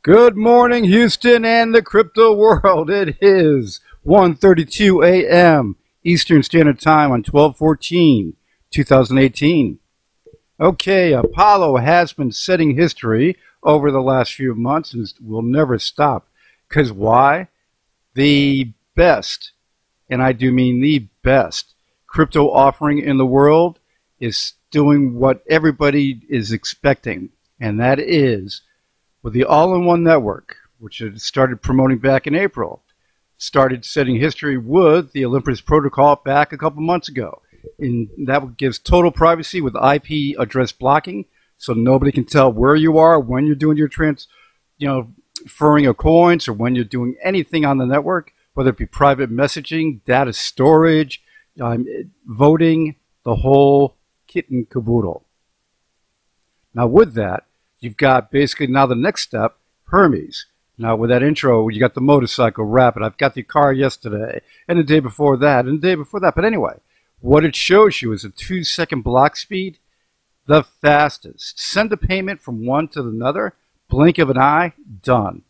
Good morning, Houston and the crypto world. It is 1:32 a.m. Eastern Standard Time on 12/14/2018. Okay, Apollo has been setting history over the last few months and will never stop. Because why? The best, and I do mean the best, crypto offering in the world is doing what everybody is expecting, and that is with the all-in-one network, which it started promoting back in April, started setting history with the Olympus protocol back a couple months ago. And that gives total privacy with IP address blocking, so nobody can tell where you are when you're doing your transferring of coins, or when you're doing anything on the network, whether it be private messaging, data storage, voting, the whole kit and caboodle. Now with that, you've got basically now the next step, Hermes. Now with that intro, you got the motorcycle rapid. I've got the car yesterday, and the day before that, and the day before that. But anyway, what it shows you is a 2-second block speed, the fastest. Send a payment from one to another, blink of an eye, done.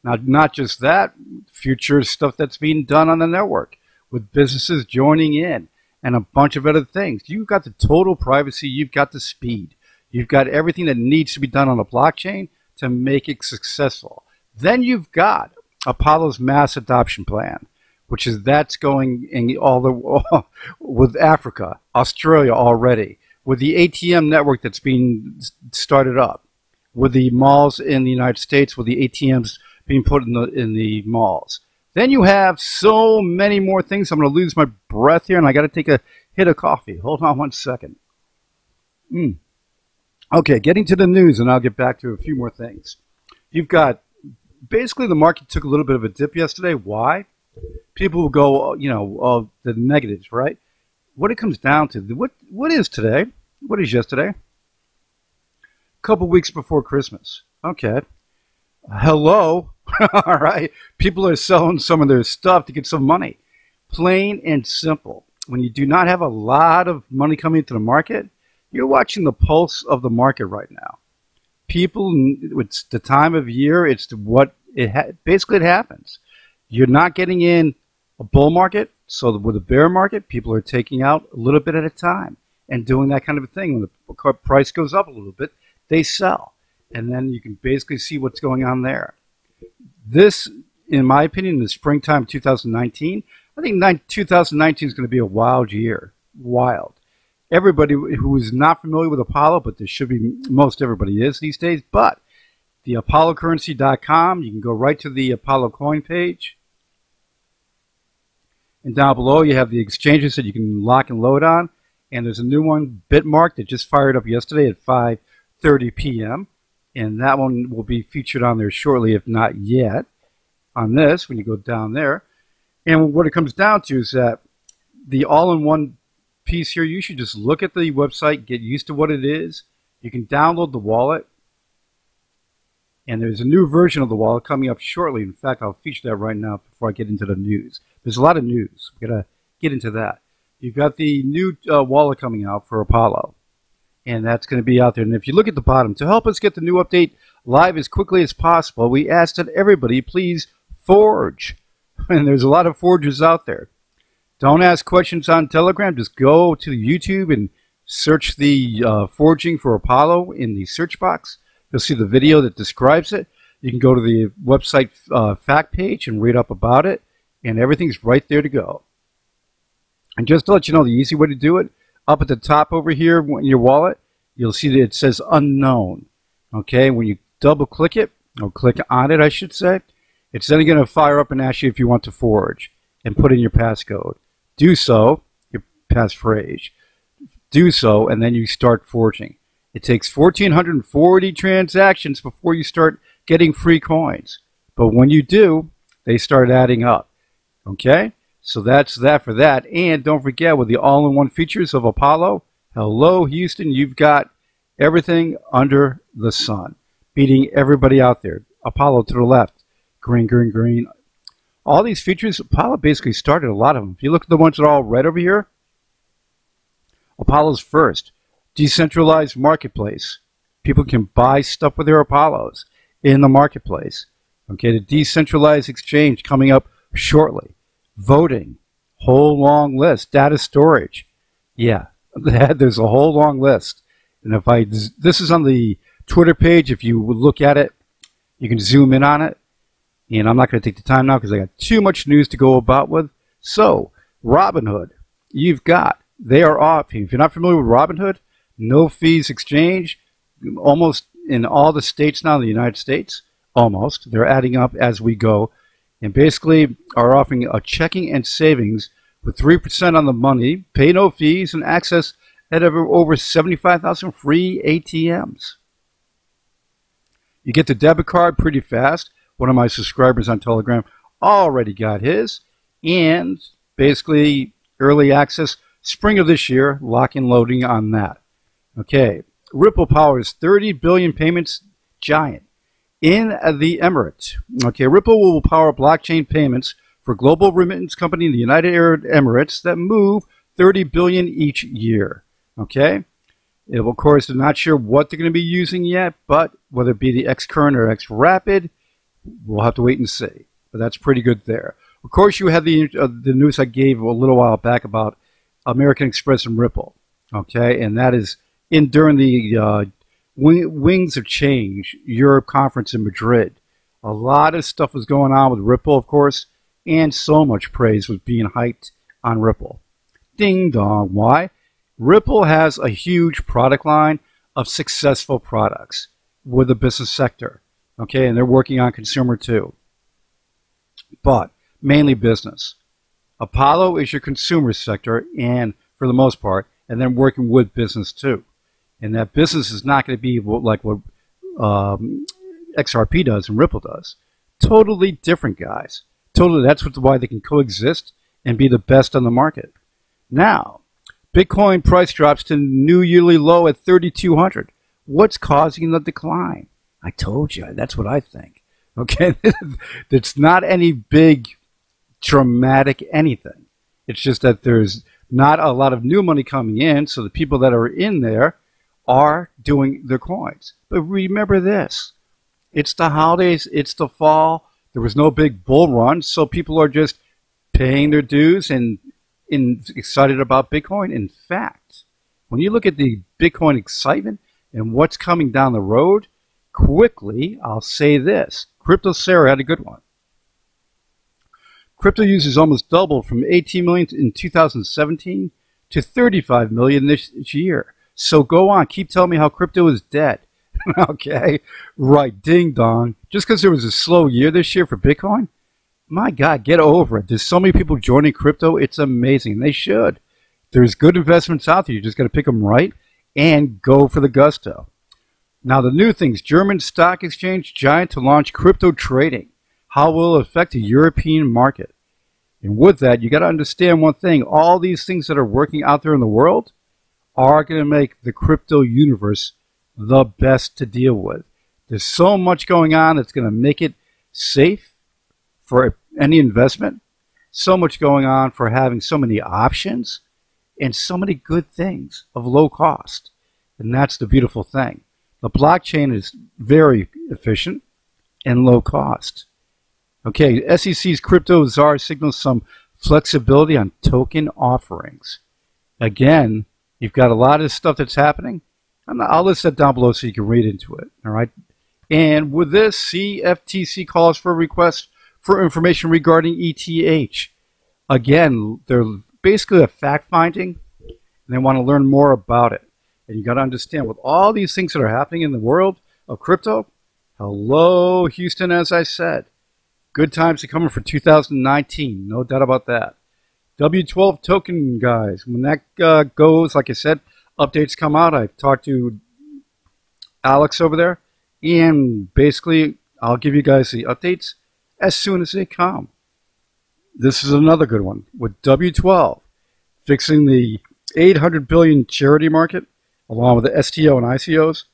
Now, not just that, future stuff that's being done on the network, with businesses joining in, and a bunch of other things. You've got the total privacy, you've got the speed. You've got everything that needs to be done on a blockchain to make it successful. Then you've got Apollo's mass adoption plan, which is that's going in with Africa, Australia already, with the ATM network that's being started up, with the malls in the United States, with the ATMs being put in the malls. Then you have so many more things. I'm going to lose my breath here, and I got to take a hit of coffee. Hold on one second. Okay, getting to the news, and I'll get back to a few more things. You've got, basically the market took a little bit of a dip yesterday. Why? People will go, the negatives, right? What it comes down to, what is today? What is yesterday? A couple weeks before Christmas. Okay. Hello. All right. People are selling some of their stuff to get some money. Plain and simple. When you do not have a lot of money coming into the market, you're watching the pulse of the market right now. People, it's the time of year, it's what basically it happens. You're not getting in a bull market, so with a bear market, people are taking out a little bit at a time and doing that kind of a thing. When the price goes up a little bit, they sell. And then you can basically see what's going on there. This, in my opinion, in the springtime of 2019, I think 2019 is going to be a wild year. Wild. Everybody who is not familiar with Apollo, but there should be, most everybody is these days, but the ApolloCurrency.com, you can go right to the Apollo coin page. And down below you have the exchanges that you can lock and load on. And there's a new one, Bitmart, that just fired up yesterday at 5:30 p.m. And that one will be featured on there shortly, if not yet, on this, when you go down there. And what it comes down to is that the all-in-one piece here, you should just look at the website, get used to what it is. You can download the wallet, and there's a new version of the wallet coming up shortly. In fact, I'll feature that right now before I get into the news. There's a lot of news. We've got to get into that. You've got the new wallet coming out for Apollo, and that's going to be out there. And if you look at the bottom, to help us get the new update live as quickly as possible, we ask that everybody please forge. And there's a lot of forgers out there. Don't ask questions on Telegram. Just go to YouTube and search the forging for Apollo in the search box. You'll see the video that describes it. You can go to the website fact page and read up about it, and everything's right there to go. And just to let you know the easy way to do it, up at the top over here in your wallet, you'll see that it says unknown. Okay, when you double click it, or click on it I should say, it's then going to fire up and ask you if you want to forge and put in your passcode. Do so, your passphrase. Do so, and then you start forging. It takes 1,440 transactions before you start getting free coins. But when you do, they start adding up. Okay? So that's that for that. And don't forget, with the all-in-one features of Apollo, hello, Houston, you've got everything under the sun. Beating everybody out there. Apollo to the left. Green, green, green. All these features, Apollo basically started a lot of them. If you look at the ones that are all red over here, Apollo's first. Decentralized marketplace. People can buy stuff with their Apollos. in the marketplace. Okay, the decentralized exchange coming up shortly. Voting, whole long list. Data storage, yeah, there's a whole long list. And this is on the Twitter page. If you would look at it, you can zoom in on it. And I'm not going to take the time now because I got too much news to go about with. So, Robinhood, they are off. If you're not familiar with Robinhood, no fees exchange, almost in all the states now in the United States, almost. They're adding up as we go. And basically are offering a checking and savings with 3% on the money, pay no fees, and access at over 75,000 free ATMs. You get the debit card pretty fast. One of my subscribers on Telegram already got his. And basically early access spring of this year, lock and loading on that. Okay, Ripple powers 30 billion payments giant in the Emirates. Okay, Ripple will power blockchain payments for global remittance company in the United Arab Emirates that move 30 billion each year. Okay, of course, they're not sure what they're going to be using yet, but whether it be the X-Current or X-Rapid, we'll have to wait and see. But that's pretty good there. Of course, you had the news I gave a little while back about American Express and Ripple. Okay, and that is during the Wings of Change Europe conference in Madrid. A lot of stuff was going on with Ripple, of course, and so much praise was being hyped on Ripple. Ding dong. Why? Ripple has a huge product line of successful products with the business sector. Okay, and they're working on consumer too. But mainly business. Apollo is your consumer sector, and for the most part, and then working with business too. And that business is not going to be like what XRP does and Ripple does. Totally different, guys. Totally, that's why they can coexist and be the best on the market. Now, Bitcoin price drops to new yearly low at 3,200. What's causing the decline? I told you, that's what I think. Okay, it's not any big, dramatic anything. It's just that there's not a lot of new money coming in, so the people that are in there are doing their coins. But remember this, it's the holidays, it's the fall, there was no big bull run, so people are just paying their dues and excited about Bitcoin. In fact, when you look at the Bitcoin excitement and what's coming down the road, quickly, I'll say this, CryptoSlate had a good one. Crypto users almost doubled from 18 million in 2017 to 35 million this year. So go on, keep telling me how crypto is dead. Okay, right, ding dong. Just because there was a slow year this year for Bitcoin, my God, get over it. There's so many people joining crypto, it's amazing. They should. There's good investments out there. You just got to pick them right and go for the gusto. Now the new things, German stock exchange giant to launch crypto trading. How will it affect the European market? And with that, you got to understand one thing. All these things that are working out there in the world are going to make the crypto universe the best to deal with. There's so much going on that's going to make it safe for any investment. So much going on for having so many options and so many good things of low cost. And that's the beautiful thing. The blockchain is very efficient and low cost. Okay, SEC's crypto czar signals some flexibility on token offerings. Again, you've got a lot of stuff that's happening. I'll list that down below so you can read into it. All right. And with this, CFTC calls for a request for information regarding ETH. Again, they're basically a fact-finding, and they want to learn more about it. And you got to understand, with all these things that are happening in the world of crypto, hello, Houston, as I said. Good times are coming for 2019, no doubt about that. W12 token, guys, when that goes, like I said, updates come out. I've talked to Alex over there, and basically, I'll give you guys the updates as soon as they come. This is another good one with W12 fixing the 800 billion charity market, along with the STO and ICOs,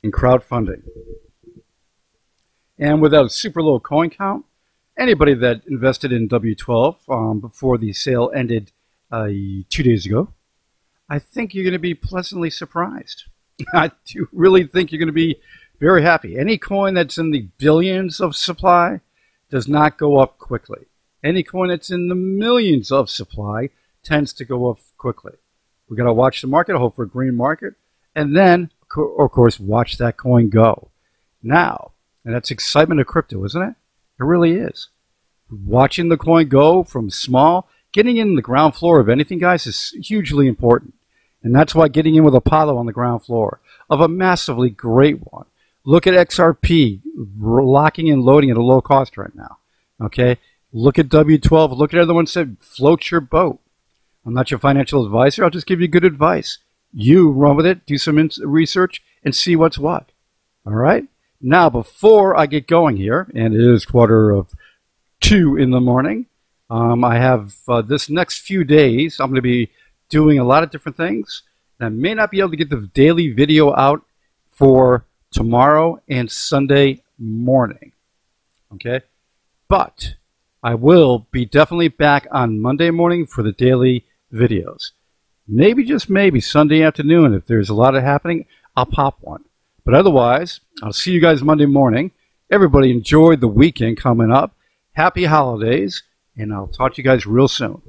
and crowdfunding. And without a super low coin count, anybody that invested in W12 before the sale ended 2 days ago, I think you're going to be pleasantly surprised. I do really think you're going to be Very happy. Any coin that's in the billions of supply does not go up quickly. Any coin that's in the millions of supply tends to go up quickly. We got to watch the market, hope for a green market, and then, of course, watch that coin go. Now, and that's excitement of crypto, isn't it? It really is. Watching the coin go from small, getting in the ground floor of anything, guys, is hugely important. And that's why getting in with Apollo on the ground floor of a massively great one. Look at XRP, locking and loading at a low cost right now. Okay? Look at W12. Look at other ones that float your boat. I'm not your financial advisor. I'll just give you good advice. You run with it, do some research, and see what's what. All right? Now, before I get going here, and it is 1:45 in the morning, I have this next few days, I'm going to be doing a lot of different things. And I may not be able to get the daily video out for tomorrow and Sunday morning. Okay? But I will be definitely back on Monday morning for the daily videos. Maybe, just maybe, Sunday afternoon, if there's a lot of happening, I'll pop one. But otherwise, I'll see you guys Monday morning. Everybody enjoy the weekend coming up. Happy holidays, and I'll talk to you guys real soon.